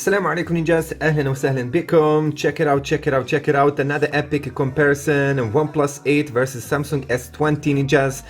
Assalamu alaikum ninjas, ahlan wa sahlan bikum. Check it out, check it out, check it out. Another epic comparison of OnePlus 8 versus Samsung S20 ninjas.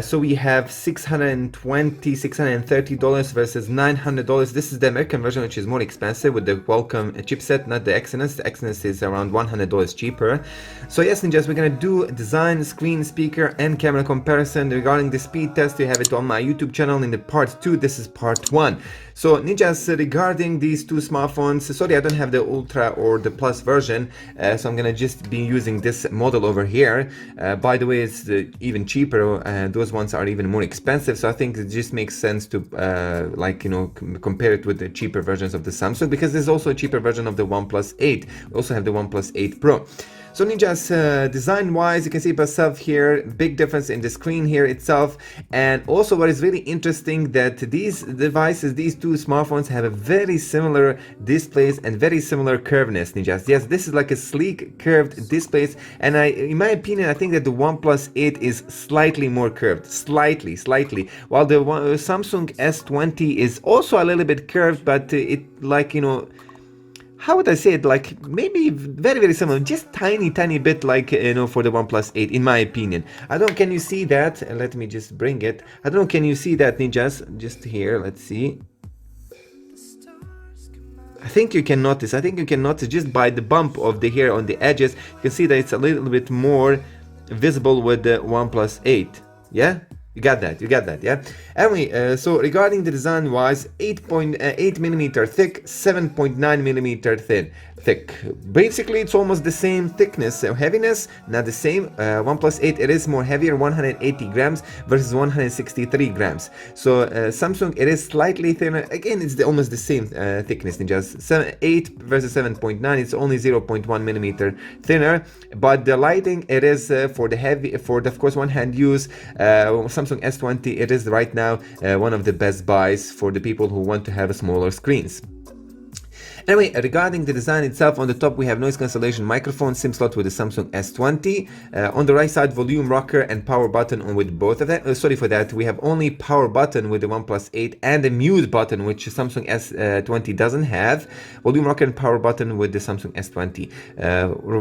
So we have $630 versus $900. This is the American version, which is more expensive with the Qualcomm chipset, not the Exynos. The Exynos is around $100 cheaper. So yes, ninjas, we're gonna do design, screen, speaker, and camera comparison. Regarding the speed test, you have it on my YouTube channel in the part 2. This is part 1. So ninjas, regarding these two smartphones, sorry, I don't have the Ultra or the Plus version, so I'm gonna just be using this model over here. By the way, it's even cheaper. Those ones are even more expensive, so I think it just makes sense to compare it with the cheaper versions of the Samsung, because there's also a cheaper version of the OnePlus 8. We also have the OnePlus 8 Pro. So ninjas, design wise, you can see by yourself here, big difference in the screen here itself. And also what is really interesting, that these devices, these two smartphones, have a very similar displays and very similar curvedness, ninjas. Yes, this is like a sleek curved displays, and in my opinion, I think that the OnePlus 8 is slightly more curved, slightly, while the Samsung S20 is also a little bit curved, but it, like, how would I say it, like maybe very similar, just tiny bit, like, for the OnePlus 8, in my opinion. I don't, can you see that? Let me just bring it. I don't know, can you see that, ninjas? Just here, let's see. I think you can notice, just by the bump of the hair on the edges, you can see that it's a little bit more visible with the OnePlus 8. Yeah? You got that, yeah? Anyway, so regarding the design wise, 8.8mm thick, 7.9mm thick. Basically, it's almost the same thickness. Heaviness, not the same. OnePlus 8, it is more heavier, 180 grams versus 163 grams. So Samsung, it is slightly thinner. Again, it's almost the same thickness, ninjas. 8 versus 7.9, it's only 0.1mm thinner. But the lighting, it is for the heavy, of course, one-hand use. Samsung S20, it is right now one of the best buys for the people who want to have smaller screens. Anyway, regarding the design itself, on the top we have noise cancellation microphone, SIM slot with the Samsung S20. On the right side, volume rocker and power button on with both of them. Sorry for that, we have only power button with the OnePlus 8 and a mute button, which Samsung S20 doesn't have. Volume rocker and power button with the Samsung S20.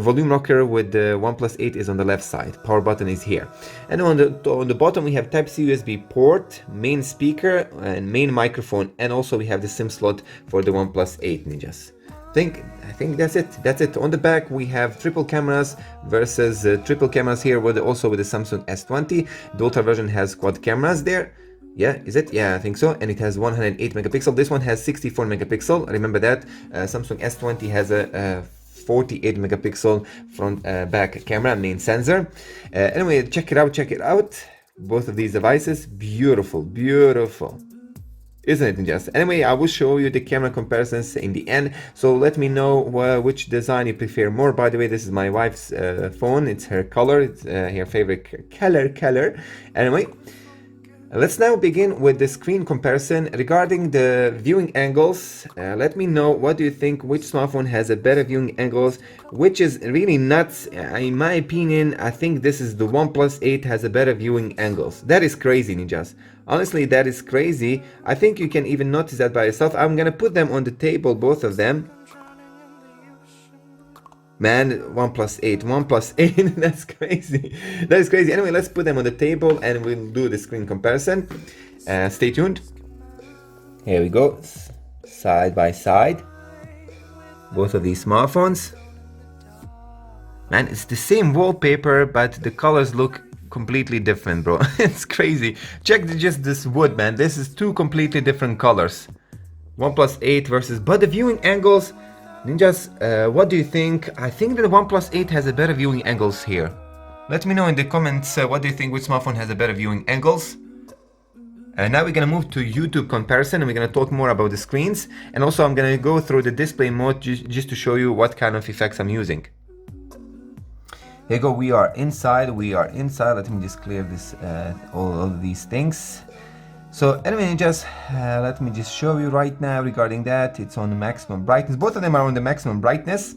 Volume rocker with the OnePlus 8 is on the left side. Power button is here. And on the bottom we have Type-C USB port, main speaker and main microphone, and also we have the SIM slot for the OnePlus 8, ninjas. I think that's it. On the back we have triple cameras versus triple cameras here, also with the Samsung S20. The Ultra version has quad cameras there. Yeah, is it? Yeah, I think so. And it has 108 megapixel. This one has 64 megapixel. Remember that. Samsung S20 has a 48 megapixel front back camera, main sensor. Anyway, check it out. Both of these devices, beautiful. Isn't it, ninjas? Anyway, I will show you the camera comparisons in the end, so let me know which design you prefer more. By the way, this is my wife's phone. It's her color, it's her favorite color. Anyway, let's now begin with the screen comparison. Regarding the viewing angles, let me know what do you think, which smartphone has a better viewing angles, which is really nuts. In my opinion, I think this is the OnePlus 8 has a better viewing angles. That is crazy, ninjas. Honestly, that is crazy. I think you can even notice that by yourself. I'm gonna put them on the table, both of them. Man, OnePlus 8, that's crazy. That is crazy. Anyway, let's put them on the table and we'll do the screen comparison. Stay tuned. Here we go, side by side. Both of these smartphones. Man, it's the same wallpaper, but the colors look completely different, bro. It's crazy. Check just this wood, man. This is two completely different colors. OnePlus 8 versus, but the viewing angles, ninjas, what do you think? I think that the OnePlus 8 has a better viewing angles here. Let me know in the comments what do you think, which smartphone has a better viewing angles. Now we're gonna move to YouTube comparison, and we're gonna talk more about the screens, and also I'm gonna go through the display mode just to show you what kind of effects I'm using. Here you go, we are inside. Let me just clear this, all of these things. So anyway, let me just show you right now regarding that. It's on the maximum brightness. Both of them are on the maximum brightness.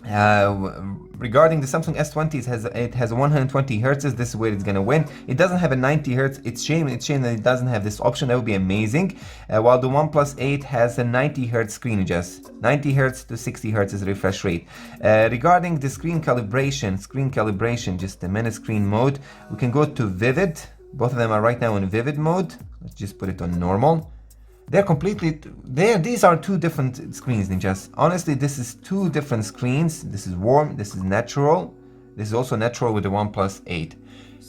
Regarding the Samsung S20, it has 120 hertz. This is where it's gonna win. It doesn't have a 90 hertz. It's shame that it doesn't have this option. That would be amazing. While the OnePlus 8 has a 90 hertz screen adjust. 90 hertz to 60 hertz is refresh rate. Regarding the screen calibration, just a minute, screen mode. We can go to vivid. Both of them are right now in vivid mode. Let's just put it on normal. They're completely these are two different screens, ninjas. Honestly, this is two different screens. This is warm, this is natural. This is also natural with the OnePlus 8.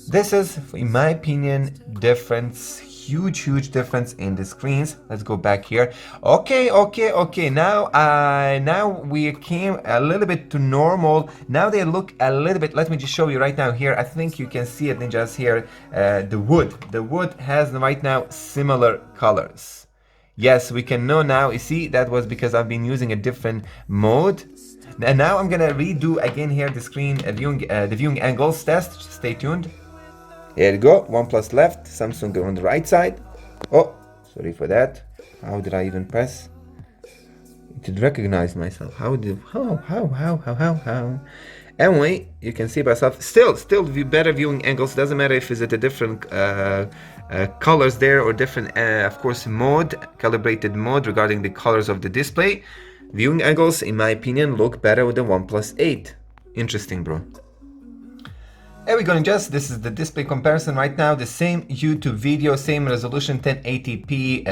This is, in my opinion, difference, huge difference in the screens. Let's go back here. Okay. Now we came a little bit to normal. Now they look a little bit, let me just show you right now here. I think you can see it, ninjas, here. The wood has right now similar colors. Yes, we can know now. You see, that was because I've been using a different mode. And now I'm gonna redo again here the screen the viewing angles test. Stay tuned. Here we go. OnePlus left, Samsung on the right side. Oh, sorry for that. How did I even press? It did recognize myself. How? Anyway, you can see by yourself. Still better viewing angles. Doesn't matter if it's at a different colors there or different, of course, calibrated mode regarding the colors of the display. Viewing angles, in my opinion, look better with the OnePlus 8. Interesting, bro. Here we go, just this is the display comparison right now. The same YouTube video, same resolution, 1080p,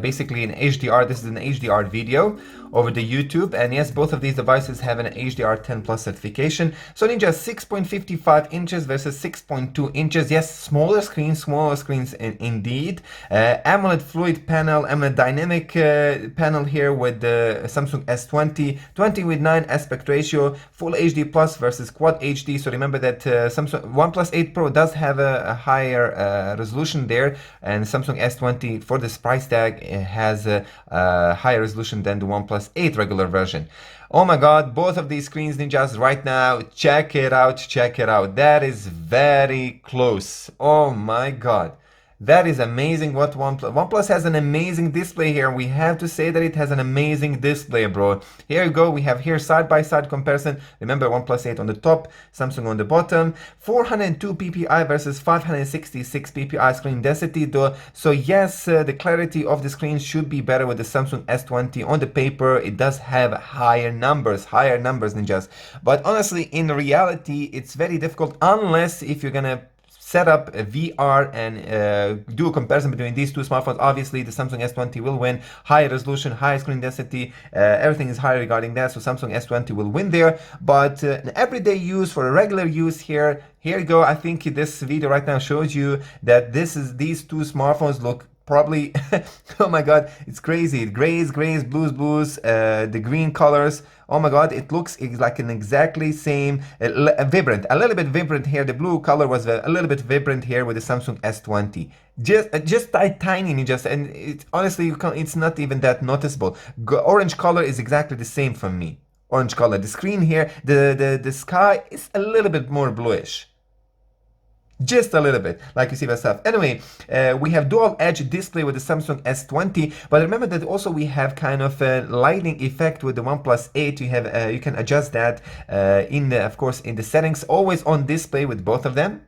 basically in HDR. This is an HDR video over the YouTube, and yes, both of these devices have an HDR 10 plus certification. So Ninja 6.55 inches versus 6.2 inches. Yes, smaller screens indeed. AMOLED fluid panel, AMOLED dynamic panel here with the Samsung S20, 20 with 9 aspect ratio, full HD plus versus quad HD. So remember that Samsung OnePlus 8 Pro does have a higher resolution there, and Samsung S20 for this price tag has a higher resolution than the OnePlus 8 regular version. Oh my god, both of these screens, ninjas, right now, check it out. That is very close. Oh my god. That is amazing what OnePlus has an amazing display here. We have to say that it has an amazing display, bro. Here you go. We have here side-by-side comparison. Remember, OnePlus 8 on the top, Samsung on the bottom. 402 ppi versus 566 ppi screen density, though. So yes, the clarity of the screen should be better with the Samsung S20. On the paper, it does have higher numbers, ninjas. But honestly, in reality, it's very difficult unless if you're gonna set up a VR and do a comparison between these two smartphones. Obviously, the Samsung S20 will win. Higher resolution, higher screen density, everything is higher regarding that. So Samsung S20 will win there. But an everyday use, for a regular use here you go. I think this video right now shows you that these two smartphones look probably oh my god, it's crazy. Grays, blues, the green colors. Oh my god, it looks like an exactly same, vibrant, a little bit vibrant here. The blue color was a little bit vibrant here with the Samsung S20. Just tiny, just, and it honestly it's not even that noticeable. Orange color is exactly the same for me. Orange color. The screen here, the sky is a little bit more bluish. Just a little bit, like you see myself. Anyway, we have dual edge display with the Samsung S20, but remember that also we have kind of a lighting effect with the OnePlus 8. You have you can adjust that of course in the settings, always on display with both of them.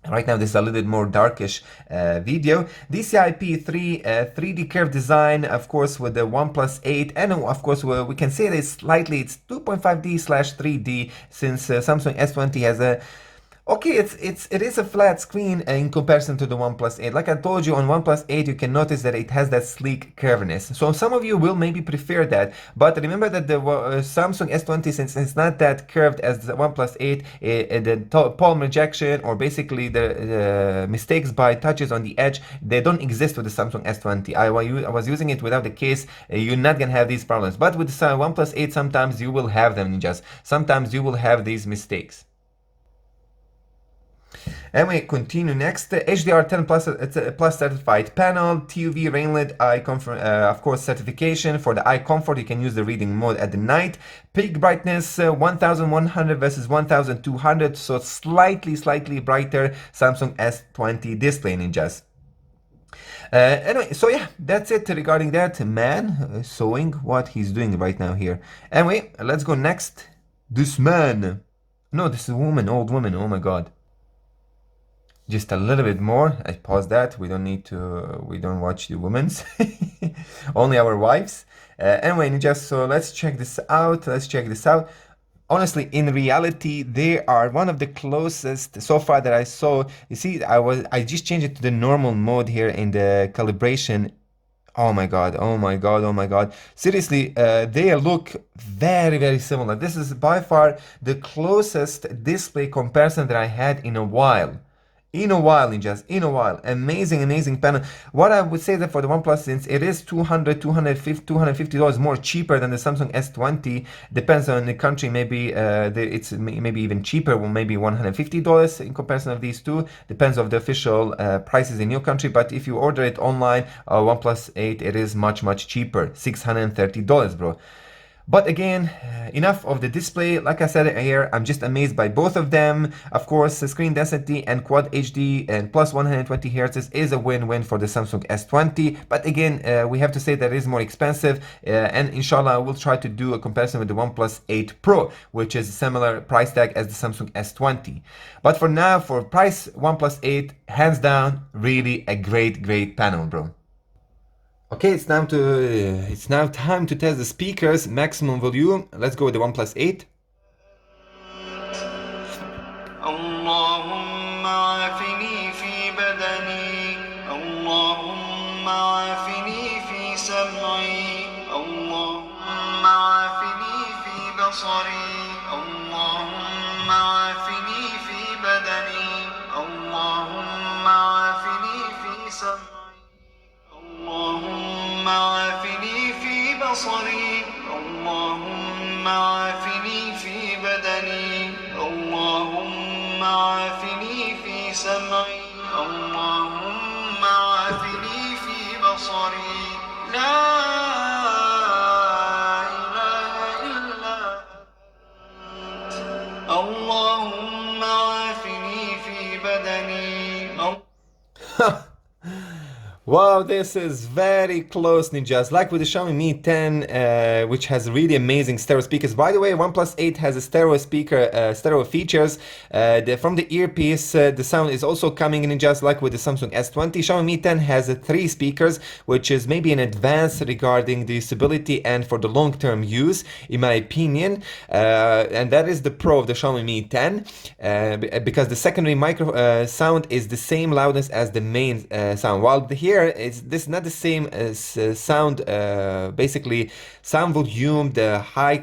Right now, this is a little bit more darkish video. DCI-P3 3D curve design, of course, with the OnePlus 8, and of course, we can say that it's 2.5D/3D, since Samsung S20 has a okay, it is a flat screen in comparison to the OnePlus 8. Like I told you, on OnePlus 8, you can notice that it has that sleek curviness. So some of you will maybe prefer that. But remember that the Samsung S20, since it's not that curved as the OnePlus 8, the palm rejection or basically the mistakes by touches on the edge, they don't exist with the Samsung S20. I was using it without the case. You're not going to have these problems. But with the OnePlus 8, sometimes you will have them, ninjas. Sometimes you will have these mistakes. And we continue next. HDR 10 plus certified panel, TUV rainlet eye comfort, of course, certification. For the eye comfort, you can use the reading mode at the night. Peak brightness 1100 versus 1200, so slightly brighter Samsung S20 display, ninjas. Anyway, so yeah, that's it regarding that man showing what he's doing right now here. Anyway, let's go next. This man. No, this is a woman, old woman. Oh my god. Just a little bit more. I pause that. We don't need to. We don't watch the women's. Only our wives. Anyway, just so let's check this out. Let's check this out. Honestly, in reality, they are one of the closest so far that I saw. You see, I just changed it to the normal mode here in the calibration. Oh my god, oh my god, oh my god. Seriously, they look very, very similar. This is by far the closest display comparison that I had in a while. In a while, ninjas, in a while. Amazing, amazing panel. What I would say that for the OnePlus, since it is $250 more cheaper than the Samsung S20, depends on the country, maybe it's maybe even cheaper, or maybe $150 in comparison of these two. Depends on the official prices in your country, but if you order it online, OnePlus 8, it is much, much cheaper, $630, bro. But again, enough of the display. Like I said here, I'm just amazed by both of them. Of course, the screen density and Quad HD and plus 120 Hz is a win-win for the Samsung S20. But again, we have to say that it is more expensive. And inshallah, I will try to do a comparison with the OnePlus 8 Pro, which is a similar price tag as the Samsung S20. But for now, for price, OnePlus 8, hands down, really a great, great panel, bro. Okay, it's now time to test the speakers maximum volume. Let's go with the OnePlus 8. اللهم عافني في بدني اللهم عافني في سمعي اللهم عافني في بصري اللهم عافني في بدني اللهم عافني في سمعي اللهم عافني في بصري اللهم عافني في بدني اللهم عافني في سمعي اللهم عافني في بصري لا إله إلا أنت اللهم عافني في بدني Wow, this is very close, ninjas. Like with the Xiaomi Mi 10, which has really amazing stereo speakers. By the way, OnePlus 8 has a stereo speaker, stereo features. From the earpiece, the sound is also coming in just like with the Samsung S20. Xiaomi Mi 10 has 3 speakers, which is maybe an advance regarding the stability and for the long-term use, in my opinion. And that is the pro of the Xiaomi Mi 10, because the secondary micro sound is the same loudness as the main sound. While here, this is not the same as sound, basically sound volume, the high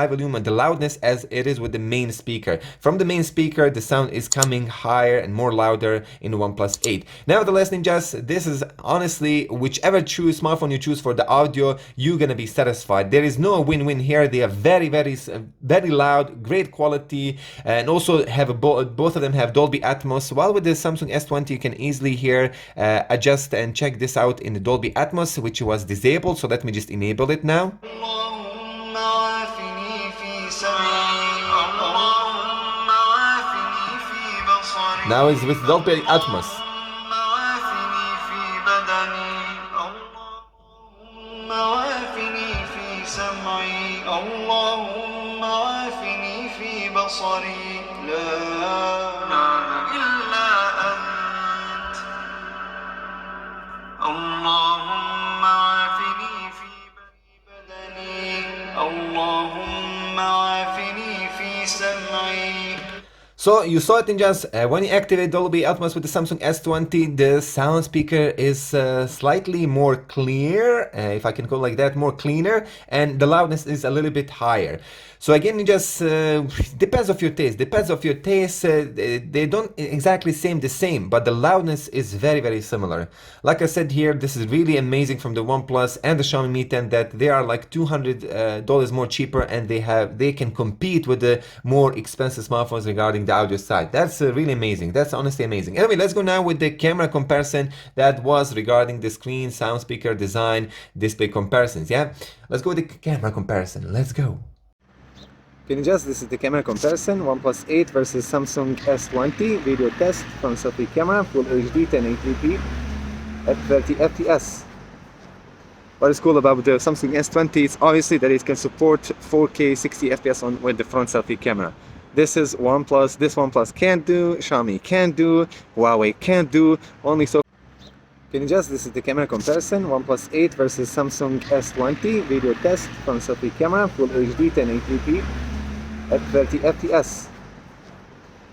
volume and the loudness as it is with the main speaker. From the main speaker, the sound is coming higher and more louder in the OnePlus 8. Nevertheless, ninjas, this is honestly, whichever smartphone you choose for the audio, you're gonna be satisfied. There is no win-win here. They are very, very, very loud, great quality, and also have both of them have Dolby Atmos. While with the Samsung S20, you can easily hear, adjust and check this out in the Dolby Atmos, which was disabled. So let me just enable it now. Now it's with Dolby Atmos. اللهم عافني في بدني اللهم عافني في سمعي. So you saw it in just when you activate Dolby Atmos with the Samsung S20, the sound speaker is slightly more clear, if I can call it like that, more cleaner, and the loudness is a little bit higher. So again, it just depends of your taste. Depends of your taste. They don't exactly the same, but the loudness is very, very similar. Like I said here, this is really amazing from the OnePlus and the Xiaomi Mi 10 that they are like $200 more cheaper, and they can compete with the more expensive smartphones regarding the audio side. That's really amazing. That's honestly amazing. Anyway, let's go now with the camera comparison that was regarding the screen, sound speaker, design, display comparisons. Yeah, let's go with the camera comparison. Let's go. This is the camera comparison, OnePlus 8 versus Samsung S20 video test from selfie camera, full HD 1080p. at 30 FPS. What is cool about the Samsung S20 is obviously that it can support 4K 60 FPS with the front selfie camera. This is OnePlus, this OnePlus can't do, Xiaomi can't do, Huawei can't do, only so. Can you just, this is the camera comparison, OnePlus 8 versus Samsung S20, video test, front selfie camera, full HD 1080p at 30 FPS.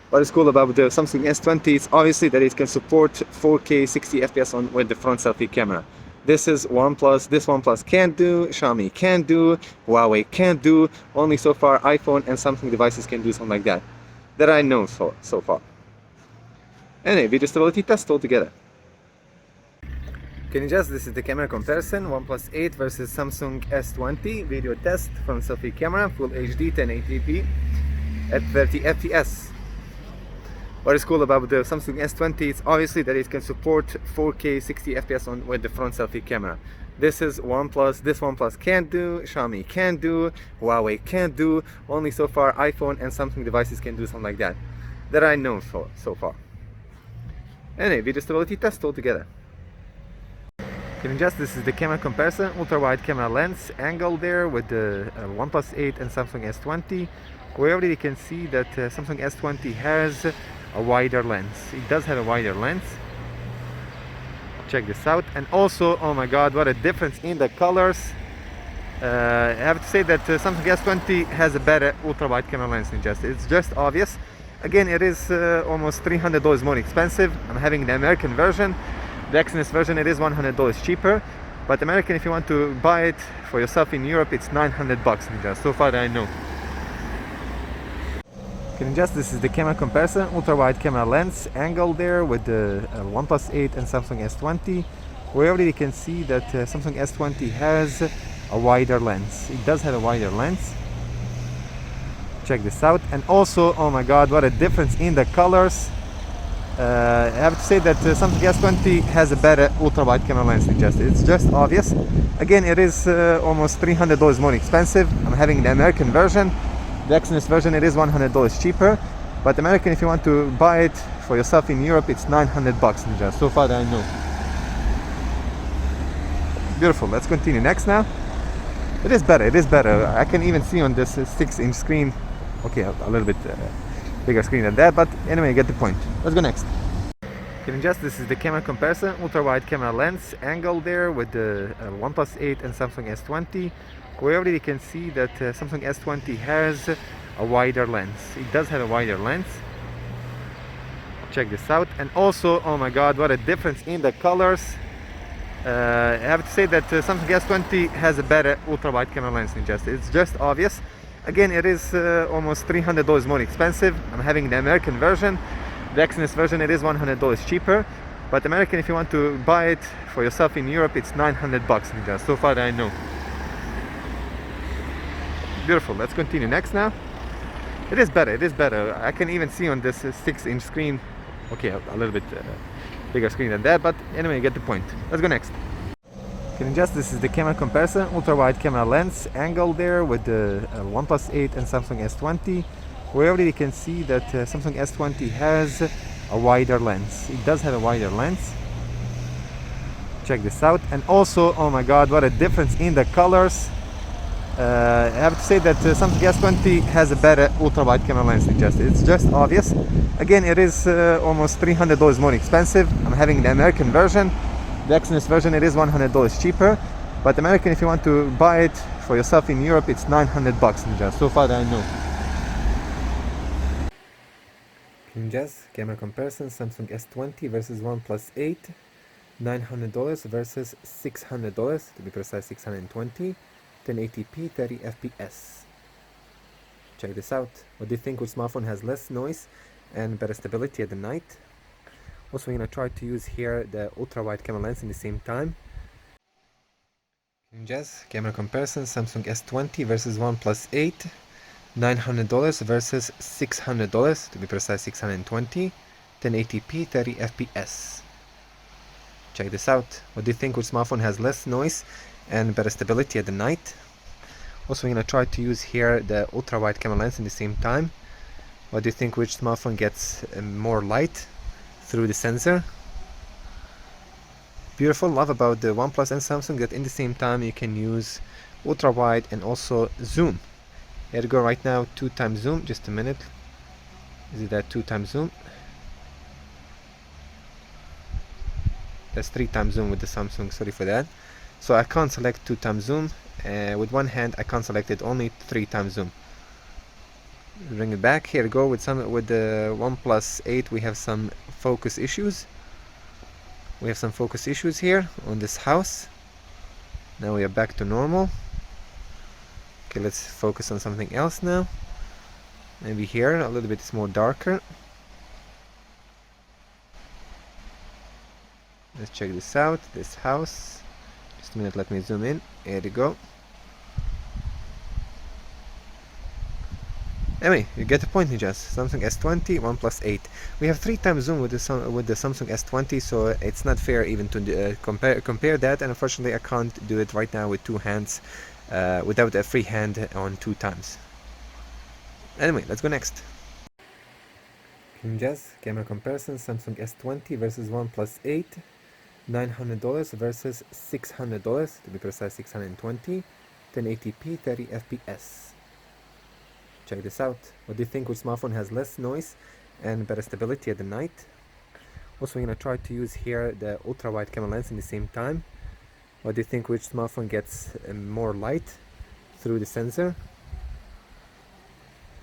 What is cool about the Samsung S20 is obviously that it can support 4K 60 FPS with the front selfie camera. This is OnePlus, this OnePlus can't do, Xiaomi can't do, Huawei can't do, only so far iPhone and Samsung devices can do something like that. That I know so far. Anyway, video stability test altogether. Can you just, this is the camera comparison, OnePlus 8 versus Samsung S20, video test, front selfie camera, full HD 1080p at 30 FPS. What is cool about the Samsung S20 is obviously that it can support 4K 60 FPS with the front selfie camera. This is OnePlus, this OnePlus can't do, Xiaomi can't do, Huawei can't do, only so far iPhone and Samsung devices can do something like that. That I know so far. Anyway, video stability test altogether. Can you just, this is the camera comparison, ultra wide camera lens angle there with the OnePlus 8 and Samsung S20. We already can see that Samsung S20 has a wider lens. It does have a wider lens. Check this out. And also, oh my god, what a difference in the colors. I have to say that Samsung S20 has a better ultra wide camera lens than just. It's just obvious. Again, it is almost $300 more expensive. I'm having the American version. The XNS version, it is $100 cheaper. But American, if you want to buy it for yourself in Europe, it's $900 in just. So far that I know. Can you just, this is the camera comparison, ultra wide camera lens angle there with the OnePlus 8 and Samsung S20. We already can see that Samsung S20 has a wider lens. It does have a wider lens. Check this out. And also, oh my god, what a difference in the colors. I have to say that Samsung S20 has a better ultra wide camera lens than just. It's just obvious. Again, it is almost $300 more expensive. I'm having the American version. The XNS version, it is $100 cheaper. But American, if you want to buy it for yourself in Europe, it's $900 in just. So far that I know. Beautiful. Let's continue. Next now. It is better. It is better. I can even see on this 6-inch screen. Okay, a little bit bigger screen than that. But anyway, you get the point. Let's go next. Can you just, this is the camera comparison, ultra wide camera lens angle there with the OnePlus 8 and Samsung S20. We already can see that Samsung S20 has a wider lens. It does have a wider lens. Check this out. And also, oh my god, what a difference in the colors. I have to say that Samsung S20 has a better ultra wide camera lens than just. It's just obvious. Again, it is almost $300 more expensive. I'm having the American version. The XNS version, it is $100 cheaper. But American, if you want to buy it for yourself in Europe, it's $900 in just. So far that I know. Beautiful. Let's continue. Next now. It is better. It is better. I can even see on this 6-inch screen. Okay, a little bit bigger screen than that. But anyway, you get the point. Let's go next. Can you just, this is the camera comparison, ultra wide camera lens angle there with the OnePlus 8 and Samsung S20. We already can see that Samsung S20 has a wider lens. It does have a wider lens. Check this out. And also, oh my god, what a difference in the colors. I have to say that Samsung S20 has a better ultra wide camera lens than just. It's just obvious. Again, it is almost $300 more expensive. I'm having the American version. The XNS version, it is $100 cheaper. But American, if you want to buy it for yourself in Europe, it's $900 in just. So far that I know. In just camera comparison, Samsung S20 versus OnePlus 8, $900 versus $600, to be precise, 620, 1080p, 30 FPS. Check this out. What do you think? Which smartphone has less noise and better stability at the night? Also, we're gonna try to use here the ultra wide camera lens in the same time. In just camera comparison, Samsung S20 versus OnePlus 8, $900 versus $600, to be precise, 620, 1080p, 30 FPS. Check this out. What do you think? Which smartphone has less noise and better stability at the night? Also, we're gonna try to use here the ultra wide camera lens in the same time. What do you think? Which smartphone gets more light through the sensor? Beautiful. Love about the OnePlus and Samsung that in the same time you can use ultra wide and also zoom. Here we go right now, 2 times zoom. Just a minute. Is it that 2 times zoom? That's 3 times zoom with the Samsung, sorry for that. So I can't select 2 times zoom. With one hand I can't select it, only 3 times zoom. Bring it back. Here we go with the OnePlus 8 we have some focus issues. We have some focus issues here on this house. Now we are back to normal. Okay, let's focus on something else now. Maybe here a little bit it's more darker. Let's check this out, this house. Just a minute, let me zoom in. Here we go. Anyway, you get the point, ninjas. Samsung S20, OnePlus 8. We have 3 times zoom with the Samsung S20, so it's not fair even to compare that. And unfortunately, I can't do it right now with 2 hands, without a free hand on 2 times. Anyway, let's go next. Ninjas, camera comparison: Samsung S20 versus OnePlus 8. $900 versus $600, to be precise, 620. 1080p, 30 FPS. Check this out. What do you think which smartphone has less noise and better stability at the night? Also, I'm gonna try to use here the ultra wide camera lens in the same time. What do you think which smartphone gets more light through the sensor?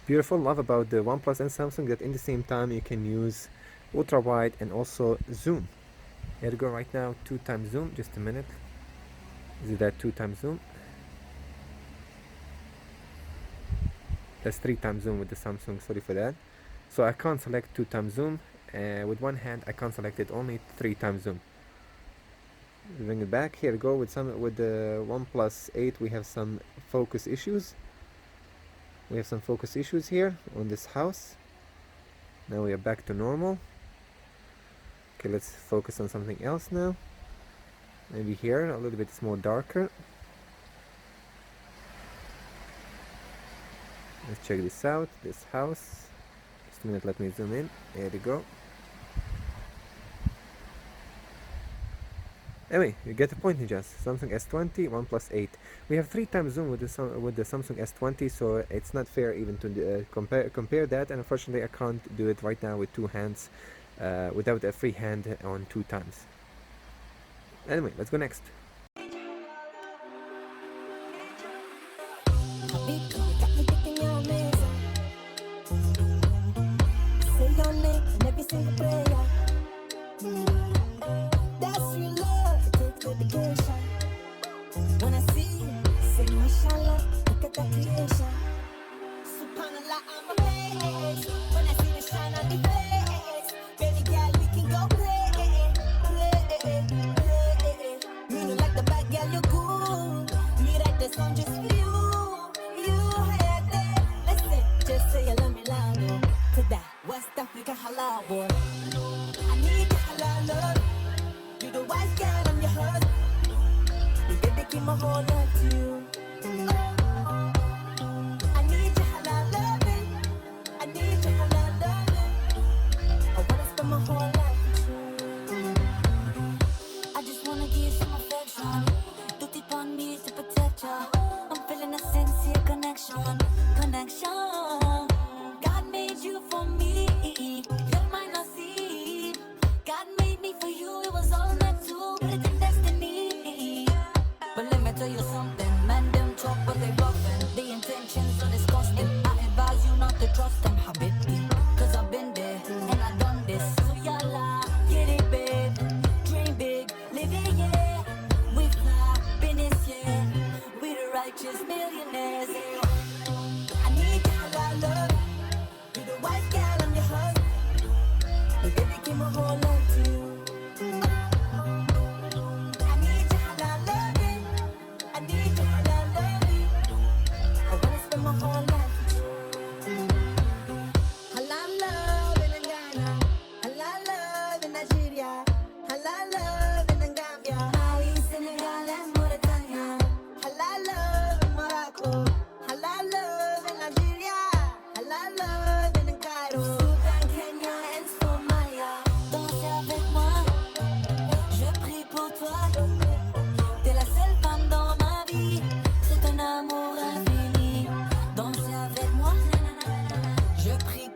Beautiful. Love about the OnePlus and Samsung that in the same time you can use ultra wide and also zoom. Here we go right now, 2 times zoom. Just a minute. Is it that 2 times zoom? That's 3 times zoom with the Samsung, sorry for that. So I can't select 2 times zoom. With one hand I can't select it, only 3 times zoom. Bring it back. Here we go with the OnePlus 8 we have some focus issues. We have some focus issues here on this house. Now we are back to normal. Okay, let's focus on something else now. Maybe here a little bit it's more darker. Let's check this out, this house. Just a minute, let me zoom in. There we go. Anyway, you get the point, ninjas. Samsung S20, OnePlus 8. We have 3 times zoom with the Samsung S20, so it's not fair even to compare that. And unfortunately, I can't do it right now with 2 hands, without a free hand on 2 times. Anyway, let's go next. Tell you pris